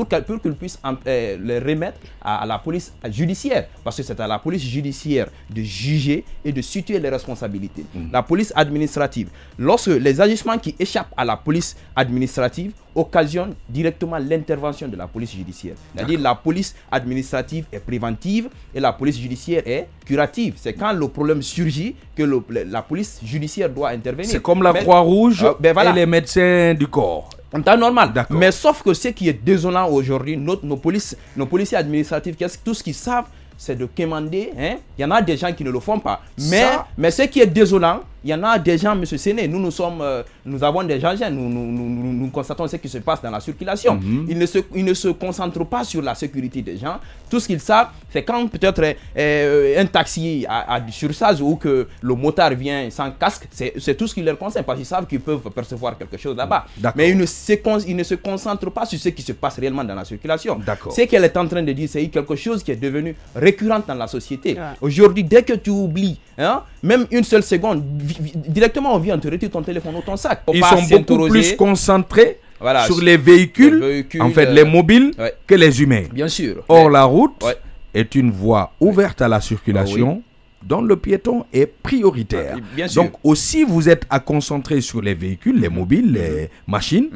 qu'il puisse les remettre à la police judiciaire. Parce que c'est à la police judiciaire de juger et de situer les responsabilités. La police administrative, lorsque les agissements qui échappent à la police administrative occasionnent directement l'intervention de la police judiciaire. C'est-à-dire la police administrative est préventive et la police judiciaire est curative. C'est quand le problème surgit que la police judiciaire doit intervenir. C'est comme la Croix-Rouge et les médecins du corps. En temps normal. Mais sauf que ce qui est désolant aujourd'hui, nos policiers administratifs, tout ce qu'ils savent, c'est de commander. Il y en a des gens qui ne le font pas. Mais ce qui est désolant, il y en a des gens, M. Séné, nous avons des gens, nous constatons ce qui se passe dans la circulation. Ils ne se concentrent pas sur la sécurité des gens. Tout ce qu'ils savent, c'est quand peut-être un taxi a du surcharge ou que le motard vient sans casque, c'est tout ce qu'ils leur concerne parce qu'ils savent qu'ils peuvent percevoir quelque chose là-bas. Mais ils ne se concentrent pas sur ce qui se passe réellement dans la circulation. Ce qu'elle est en train de dire, c'est quelque chose qui est devenu récurrent dans la société. Aujourd'hui, dès que tu oublies, même une seule seconde, directement on vient te retirer ton téléphone ou ton sac. Ils sont beaucoup plus concentrés sur les véhicules, en fait les mobiles, que les humains. Bien sûr. Or la route est une voie ouverte à la circulation dont le piéton est prioritaire. Donc aussi vous êtes à concentrer sur les véhicules, les mobiles, les machines.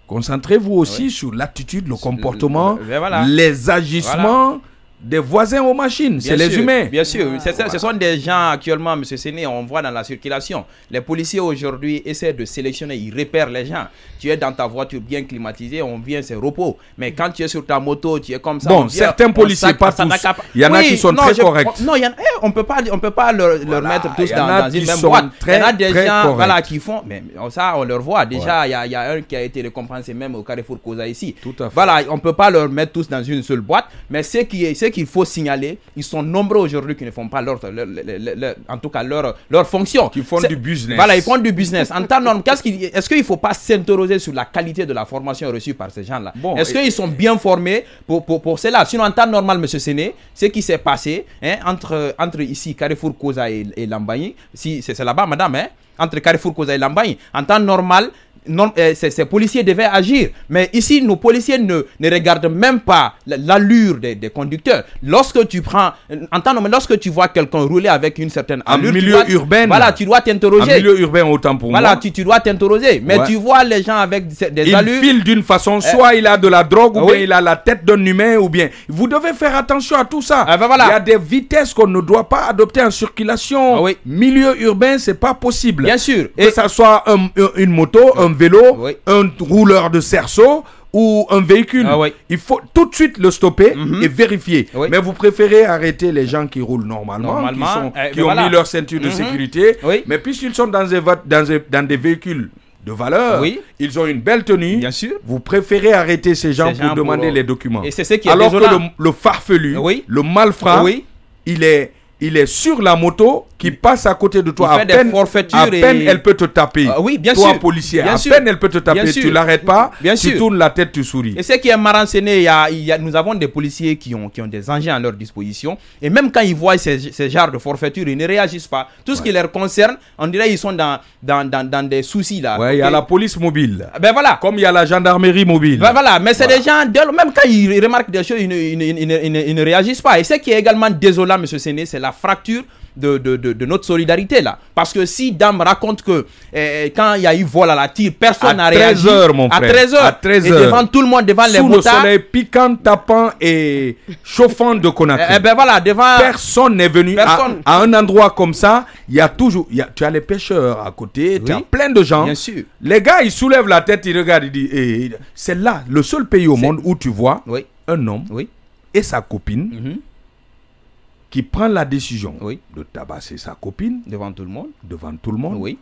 Concentrez-vous aussi sur l'attitude, le comportement, les agissements des voisins aux machines, c'est les humains. Bien sûr, ce sont des gens actuellement, M. Séné, on voit dans la circulation. Les policiers aujourd'hui essaient de sélectionner, ils repèrent les gens. Tu es dans ta voiture bien climatisée, on vient, c'est repos. Mais quand tu es sur ta moto, tu es comme ça. Bon, certains policiers, pas tous. Il y en a qui sont très corrects. Non, on peut pas leur mettre tous dans une même boîte. Il y en a des gens qui font, mais ça on leur voit. Déjà, il y a un qui a été récompensé même au Carrefour Cosa ici. Voilà, on ne peut pas leur mettre tous dans une seule boîte. Mais ce qu'il faut signaler, ils sont nombreux aujourd'hui qui ne font pas leur fonction. Qui font du business. Voilà, ils font du business. En temps normal, est-ce qu'il ne faut pas s'interroger sur la qualité de la formation reçue par ces gens-là? Est-ce qu'ils sont bien formés pour cela? Sinon, en temps normal, M. Séné, ce qui s'est passé entre ici, Carrefour Cosa et Lambaye, c'est là-bas, madame, entre Carrefour Cosa et Lambaye, en temps normal, ces policiers devaient agir. Mais ici, nos policiers ne regardent même pas l'allure des conducteurs. Lorsque tu prends, lorsque tu vois quelqu'un rouler avec une certaine allure, en milieu urbain, voilà, tu dois t'interroger. En milieu urbain, autant pour moi. Voilà, tu dois t'interroger. Mais tu vois les gens avec des allures. Il file d'une façon, soit il a de la drogue, ou bien il a la tête d'un humain, ou bien. Vous devez faire attention à tout ça. Il y a des vitesses qu'on ne doit pas adopter en circulation. Milieu urbain, c'est pas possible. Bien sûr. Que ça soit une moto, un vélo, un rouleur de cerceau ou un véhicule. Il faut tout de suite le stopper et vérifier. Mais vous préférez arrêter les gens qui roulent normalement qui ont mis leur ceinture de sécurité. Mais puisqu'ils sont dans des véhicules de valeur, ils ont une belle tenue. Bien sûr. Vous préférez arrêter ces gens pour demander les documents. Et c'est ce qui est alors désolant. que le farfelu, le malfrat, il est sur la moto qui passe à côté de toi. À peine elle peut te taper. Bien toi, sûr. policier, bien à sûr. peine elle peut te taper. Tu l'arrêtes pas, tu tournes la tête, tu souris. Et ce qui est marrant, nous avons des policiers qui ont des engins à leur disposition. Et même quand ils voient ces genres de forfaiture, ils ne réagissent pas. Tout ce qui les concerne, on dirait qu'ils sont dans des soucis là. Il y a la police mobile. Ben voilà. Comme il y a la gendarmerie mobile. Ben voilà. Mais c'est des gens, même quand ils remarquent des choses, ils ne réagissent pas. Et ce qui est également désolant, M. Séné, c'est la fracture de notre solidarité là. Parce que si Dame raconte que quand il y a eu vol à la tire, personne n'a réagi. À 13h, mon frère. À 13h. Et devant tout le monde, devant les motards. Sous le soleil piquant, tapant et chauffant de Conakry. Ben voilà, devant... Personne n'est venu à un endroit comme ça. Il y a toujours... tu as les pêcheurs à côté, tu as plein de gens. Bien sûr. Les gars, ils soulèvent la tête, ils regardent, ils disent... c'est là, le seul pays au monde où tu vois un homme et sa copine qui prend la décision de tabasser sa copine devant tout le monde.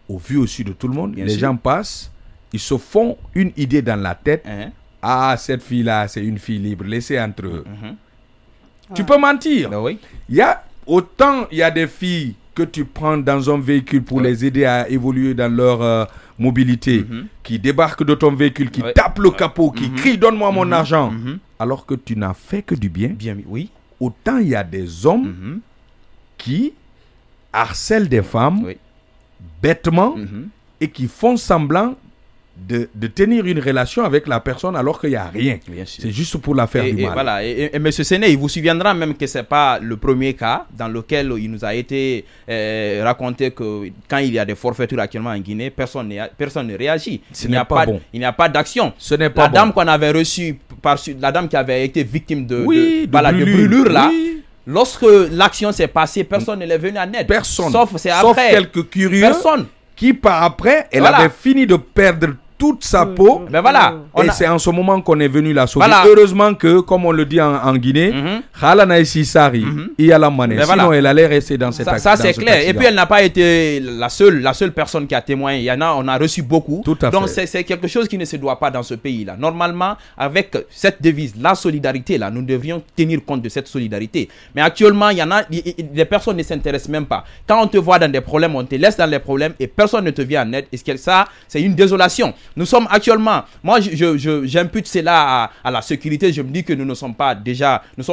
Au vu aussi de tout le monde. Les gens passent, ils se font une idée dans la tête. Ah, cette fille-là, c'est une fille libre, laissez entre eux. Tu peux mentir. Il y a des filles que tu prends dans un véhicule pour les aider à évoluer dans leur mobilité, qui débarquent de ton véhicule, qui tapent le capot, qui crient « donne-moi mon argent », alors que tu n'as fait que du bien. Autant il y a des hommes qui harcèlent des femmes bêtement et qui font semblant de tenir une relation avec la personne alors qu'il n'y a rien. C'est juste pour la faire du mal. Voilà. Et M. Séné, il vous souviendra même que ce n'est pas le premier cas dans lequel il nous a été raconté que quand il y a des forfaitures actuellement en Guinée, personne ne réagit. Il n'y a pas d'action. Ce n'est pas la dame qu'on avait reçue, la dame qui avait été victime de brûlure là, lorsque l'action s'est passée, personne ne l'est venu en aide. Personne. Sauf quelques curieux qui par après, elle avait fini de perdre toute sa peau. Ben voilà. Et c'est en ce moment qu'on est venu la sauver. Heureusement que, comme on le dit en Guinée, sinon elle allait rester dans cet accident. Ça c'est clair. Et puis elle n'a pas été la seule personne qui a témoigné. Il y en a, on a reçu beaucoup. Donc c'est quelque chose qui ne se doit pas dans ce pays-là. Normalement, avec cette devise, la solidarité, là, nous devrions tenir compte de cette solidarité. Mais actuellement, il y en a, des personnes ne s'intéressent même pas. Quand on te voit dans des problèmes, on te laisse dans les problèmes et personne ne te vient en aide. Et ça, c'est une désolation. Nous sommes actuellement, moi j'impute cela à la sécurité, je me dis que nous sommes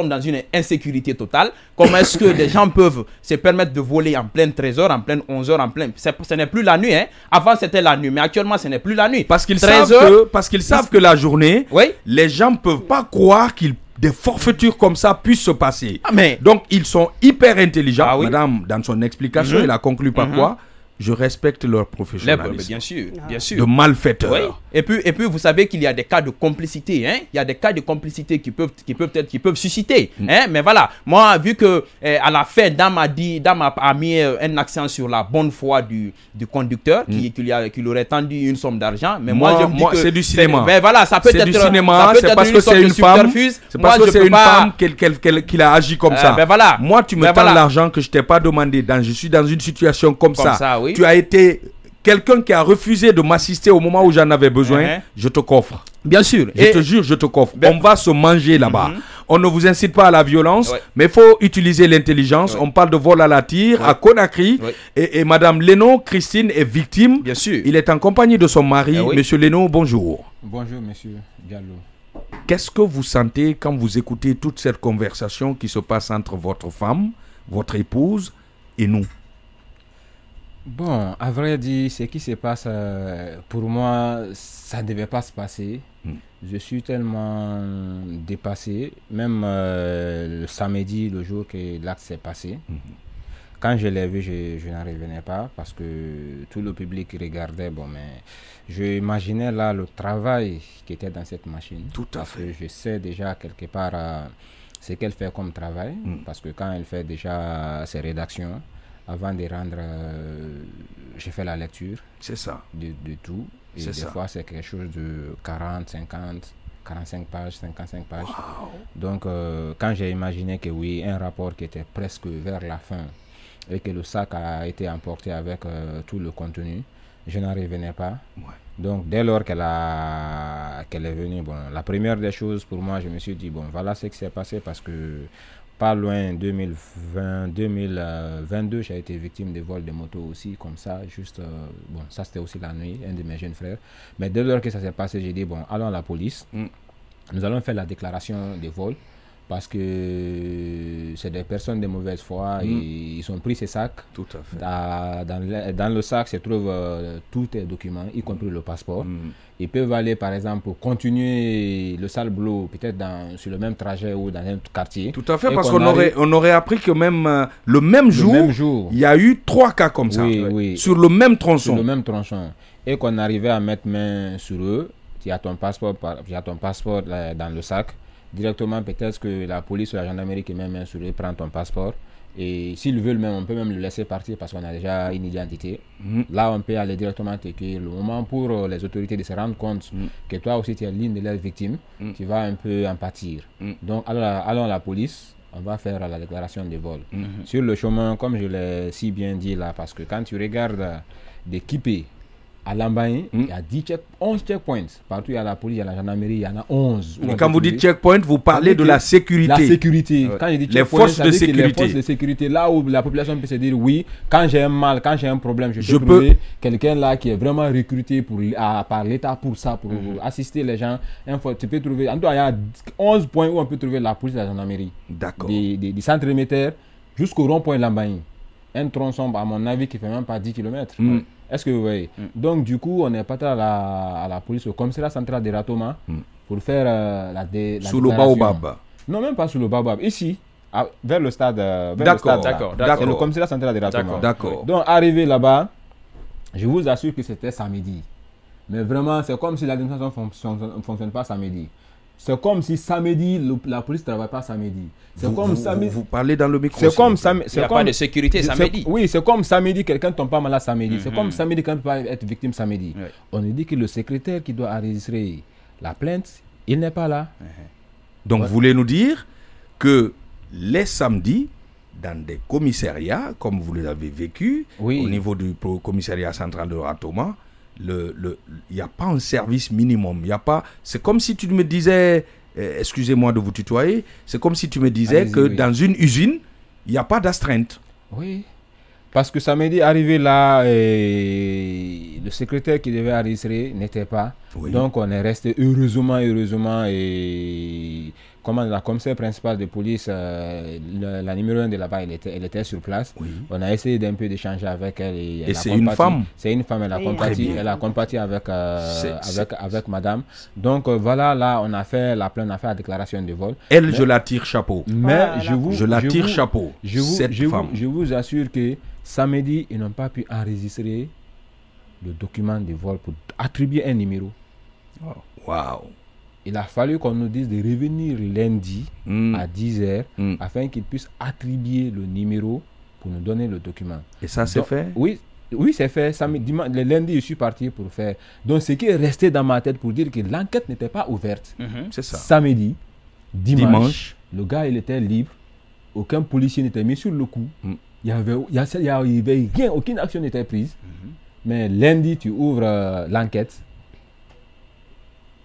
dans une insécurité totale. Comment est-ce que des gens peuvent se permettre de voler en pleine 13h, en pleine 11h, ce n'est plus la nuit, hein. Avant c'était la nuit, mais actuellement ce n'est plus la nuit. Parce qu'ils savent que la journée, les gens ne peuvent pas croire des forfaitures comme ça puissent se passer. Donc ils sont hyper intelligents. Madame, dans son explication, elle a conclu par quoi? Je respecte leur professionnalisme. Bien sûr, bien sûr. De malfaiteurs. Et puis vous savez qu'il y a des cas de complicité, hein. Il y a des cas de complicité qui peuvent susciter, hein. Mais voilà, moi vu que à la fin Dame a mis un accent sur la bonne foi du conducteur qui lui aurait tendu une somme d'argent, mais moi je me dis que c'est du cinéma. Mais voilà, ça peut être du cinéma, c'est parce que c'est une femme. C'est parce que c'est une femme qu'il a agi comme ça. Voilà. Moi tu me tends l'argent que je t'ai pas demandé. Je suis dans une situation comme ça. Oui. Tu as été quelqu'un qui a refusé de m'assister au moment où j'en avais besoin. Je te coffre. Bien sûr. Je te jure, je te coffre. On va se manger là-bas. On ne vous incite pas à la violence, mais il faut utiliser l'intelligence. On parle de vol à la tire à Conakry. Et Madame Leno, Christine, est victime. Bien sûr. Il est en compagnie de son mari. Monsieur Leno, bonjour. Bonjour, monsieur Diallo. Qu'est-ce que vous sentez quand vous écoutez toute cette conversation qui se passe entre votre femme, votre épouse et nous? Bon, à vrai dire, ce qui se passe, pour moi, ça ne devait pas se passer. Je suis tellement dépassé, même le samedi, le jour que l'acte s'est passé. Quand je l'ai vu, je n'en revenais pas parce que tout le public regardait. Bon, mais je imaginais là le travail qui était dans cette machine. Tout à fait. Je sais déjà quelque part ce qu'elle fait comme travail. Parce que quand elle fait déjà ses rédactions, avant de rendre, j'ai fait la lecture. C'est ça. De tout. Et des fois, c'est quelque chose de 40, 50, 45 pages, 55 pages. Wow. Donc, quand j'ai imaginé que oui, un rapport qui était presque vers la fin et que le sac a été emporté avec tout le contenu, je n'en revenais pas. Ouais. Donc, dès lors qu'elle est venue, bon, la première des choses pour moi, je me suis dit, bon, voilà ce qui s'est passé parce que pas loin 2022, j'ai été victime de vol de moto aussi, comme ça, juste, bon, ça c'était aussi la nuit, un de mes jeunes frères. Mais dès lors que ça s'est passé, j'ai dit, bon, allons à la police, nous allons faire la déclaration de vol, parce que c'est des personnes de mauvaise foi, et ils ont pris ces sacs. Tout à fait. Dans le sac se trouvent tous tes documents, y compris le passeport. Ils peuvent aller, par exemple, continuer le sale boulot, peut-être sur le même trajet ou dans un quartier. Tout à fait, parce qu'on aurait appris que même le même jour, il y a eu 3 cas comme ça, sur le même tronçon. Sur le même tronçon. Et qu'on arrivait à mettre main sur eux, il y a ton passeport dans le sac. Directement, peut-être que la police ou la gendarmerie qui met main sur eux prend ton passeport. Et s'ils veulent même, on peut même le laisser partir parce qu'on a déjà une identité. Là, on peut aller directement t'écrire. Le moment pour les autorités de se rendre compte que toi aussi tu es l'une de leurs victimes, tu vas un peu en pâtir. Donc, allons à la police, on va faire la déclaration de vol. Sur le chemin, comme je l'ai si bien dit là, parce que quand tu regardes des Kipé à Lambaye, il y a 11 checkpoints. Partout, il y a la police, il y a la gendarmerie, il y en a 11. Et quand vous dites checkpoint, vous parlez de la sécurité. La sécurité. Quand je dis les forces de sécurité. Les forces de sécurité, là où la population peut se dire, oui, quand j'ai un mal, quand j'ai un problème, je peux trouver quelqu'un là qui est vraiment recruté par l'État pour ça, pour assister les gens. Tu peux trouver, en tout cas, il y a 11 points où on peut trouver la police et la gendarmerie. D'accord. Du centre émetteur jusqu'au rond-point Lambaye. Un tronçon, à mon avis, qui ne fait même pas 10 km. Est-ce que vous voyez? Donc, du coup, on est parti à la police, au commissariat central de Ratoma, pour faire la sous le Baobab. Non, même pas sous le Baobab. Ici, vers le stade. D'accord. C'est le commissariat central de Ratoma. D'accord. Donc, arrivé là-bas, je vous assure que c'était samedi. Mais vraiment, c'est comme si l'administration ne fonctionne pas samedi. C'est comme si samedi, la police ne travaille pas samedi. Vous parlez dans le micro. C'est comme il n'y a pas de sécurité samedi. Oui, c'est comme samedi, quelqu'un ne tombe pas malade samedi. C'est comme samedi, quelqu'un ne peut pas être victime samedi. On nous dit que le secrétaire qui doit enregistrer la plainte, il n'est pas là. Donc, vous voulez nous dire que les samedis, dans des commissariats, comme vous les avez vécu, au niveau du commissariat central de Ratoma, il n'y a pas un service minimum. C'est comme si tu me disais, excusez-moi de vous tutoyer, c'est comme si tu me disais que dans une usine, il n'y a pas d'astreinte. Oui, parce que samedi arrivé là, le secrétaire qui devait enregistrer n'était pas. Donc on est resté heureusement, et la commissaire principale de police, la numéro 1 de là-bas, elle était sur place. On a essayé d'un peu d'échanger avec elle. Et c'est une femme? C'est une femme, elle a compati avec madame. Donc voilà, là on a fait la plainte, on a fait la déclaration de vol. Je la tire chapeau. Mais je vous assure que samedi, ils n'ont pas pu enregistrer le document de vol pour attribuer un numéro. Wow. Il a fallu qu'on nous dise de revenir lundi à 10h afin qu'ils puissent attribuer le numéro pour nous donner le document. Et ça, c'est fait? Oui, c'est fait. Le lundi, je suis parti pour faire. Donc, ce qui est resté dans ma tête pour dire que l'enquête n'était pas ouverte. C'est ça. Samedi, dimanche, le gars, il était libre. Aucun policier n'était mis sur le coup. Il y avait rien, aucune action n'était prise. Mais lundi, tu ouvres l'enquête.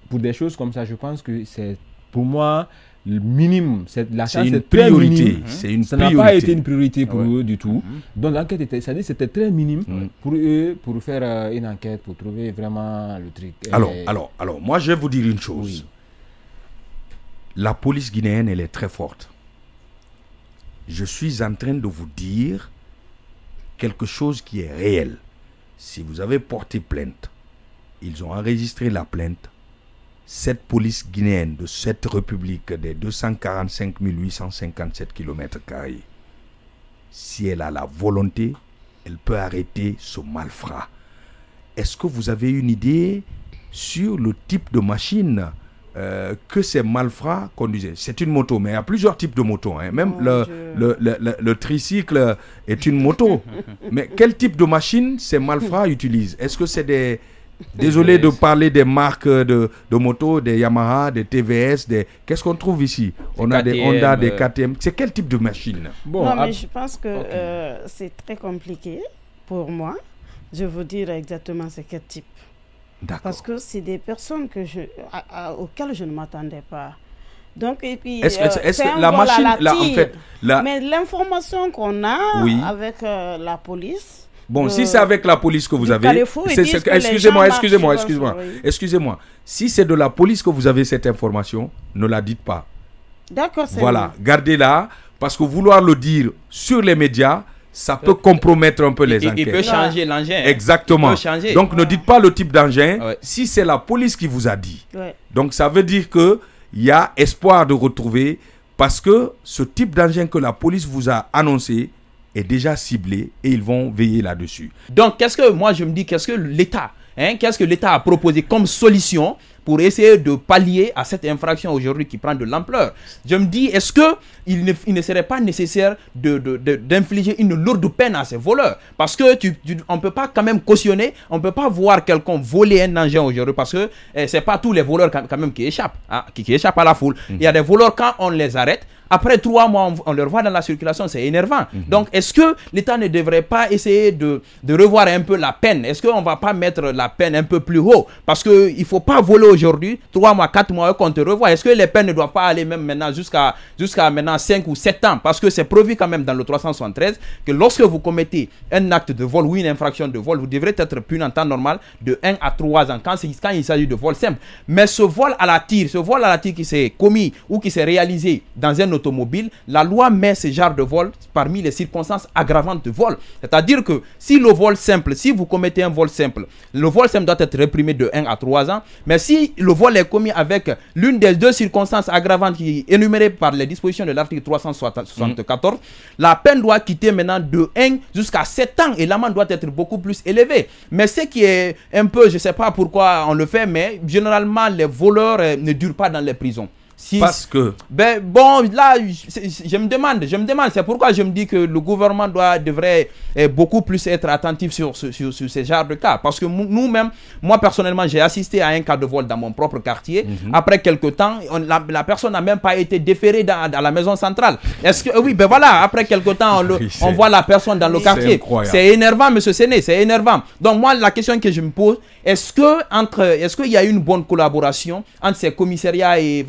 Pour des choses comme ça, je pense que c'est, pour moi, le minimum. C'est une priorité. C'est une ça n'a pas été une priorité pour eux du tout. Donc l'enquête c'était très minime pour eux, pour faire une enquête, pour trouver vraiment le truc. Alors, moi je vais vous dire une chose. La police guinéenne, elle est très forte. Je suis en train de vous dire quelque chose qui est réel. Si vous avez porté plainte, ils ont enregistré la plainte, cette police guinéenne de cette république des 245 857 km², si elle a la volonté, elle peut arrêter ce malfrat. Est-ce que vous avez une idée sur le type de machine que ces malfrats conduisaient? C'est une moto, mais il y a plusieurs types de motos. Hein. Même le tricycle est une moto. Mais quel type de machine ces malfrats utilisent? Est-ce que c'est des... Désolé de parler des marques de motos, des Yamaha, des TVS, qu'est-ce qu'on trouve ici? On a des Honda, des KTM. C'est quel type de machine? Non, mais je pense que c'est très compliqué pour moi. Je veux dire exactement c'est quel type. Parce que c'est des personnes auxquelles je ne m'attendais pas. Donc, et puis, est-ce que la machine, là, en fait... Mais l'information qu'on a avec la police... Bon, si c'est avec la police que vous avez... Excusez-moi. Si c'est de la police que vous avez cette information, ne la dites pas. D'accord, c'est voilà, gardez-la, parce que vouloir le dire sur les médias, ça peut compromettre un peu les enquêtes. Il peut changer l'engin. Exactement. Donc, ne dites pas le type d'engin si c'est la police qui vous a dit. Donc, ça veut dire qu'il y a espoir de retrouver, parce que ce type d'engin que la police vous a annoncé est déjà ciblé et ils vont veiller là-dessus. Donc, qu'est-ce que l'État a proposé comme solution pour essayer de pallier à cette infraction aujourd'hui qui prend de l'ampleur? Je me dis, est-ce qu'il ne serait pas nécessaire d'infliger une lourde peine à ces voleurs? Parce que on ne peut pas quand même cautionner, on ne peut pas voir quelqu'un voler un engin aujourd'hui, parce que ce n'est pas tous les voleurs quand même qui échappent, qui échappent à la foule. Il y a des voleurs, quand on les arrête, après 3 mois, on leur voit dans la circulation, c'est énervant. Donc, est-ce que l'État ne devrait pas essayer de revoir un peu la peine? Est-ce qu'on ne va pas mettre la peine un peu plus haut? Parce qu'il ne faut pas voler aujourd'hui, 3 mois, 4 mois, qu'on te revoit. Est-ce que les peines ne doivent pas aller même maintenant jusqu'à maintenant 5 ou 7 ans? Parce que c'est prévu quand même dans le 373 que lorsque vous commettez un acte de vol ou une infraction de vol, vous devrez être puni en temps normal de 1 à 3 ans quand il s'agit de vol simple. Mais ce vol à la tire qui s'est commis ou qui s'est réalisé dans un automobile, la loi met ce genre de vol parmi les circonstances aggravantes de vol. C'est-à-dire que si vous commettez un vol simple, le vol simple doit être réprimé de 1 à 3 ans. Mais si le vol est commis avec l'une des 2 circonstances aggravantes qui est énumérée par les dispositions de l'article 374, la peine doit quitter maintenant de 1 jusqu'à 7 ans et l'amende doit être beaucoup plus élevée. Mais ce qui est un peu, je ne sais pas pourquoi on le fait, mais généralement les voleurs ne durent pas dans les prisons. Parce que... bon, là, je me demande, c'est pourquoi je me dis que le gouvernement devrait beaucoup plus être attentif sur ce genre de cas. Parce que moi personnellement, j'ai assisté à un cas de vol dans mon propre quartier. Après quelques temps, la personne n'a même pas été déférée dans la maison centrale. Après quelques temps, on voit la personne dans le quartier. C'est énervant, monsieur Séné, c'est énervant. Donc moi, la question que je me pose, est-ce qu'il y a une bonne collaboration entre ces commissariats et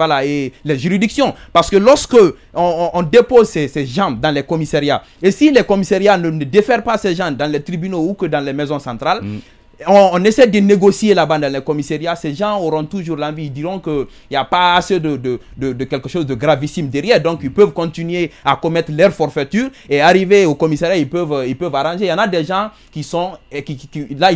les juridictions? Parce que lorsque on dépose ces gens dans les commissariats, et si les commissariats ne défèrent pas ces gens dans les tribunaux ou que dans les maisons centrales, on essaie de négocier là-bas dans les commissariats, ces gens auront toujours l'envie, ils diront qu'il n'y a pas assez de quelque chose de gravissime derrière, donc ils peuvent continuer à commettre leur forfaiture et arriver au commissariat, ils peuvent arranger. Il y en a des gens qui sont, là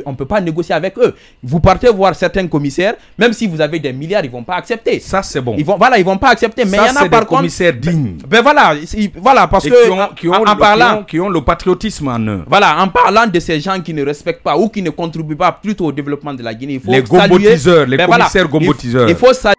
on ne peut pas négocier avec eux. Vous partez voir certains commissaires, même si vous avez des milliards, ils ne vont pas accepter. Ça c'est bon. Ils vont pas accepter. Mais il y en a par contre commissaires dignes. Parce que qui ont le patriotisme en eux. Voilà, en parlant de ces gens qui ne respectent pas ou qui ne contribuent pas plutôt au développement de la Guinée, il faut les commissaires gombotiseurs. Il faut saluer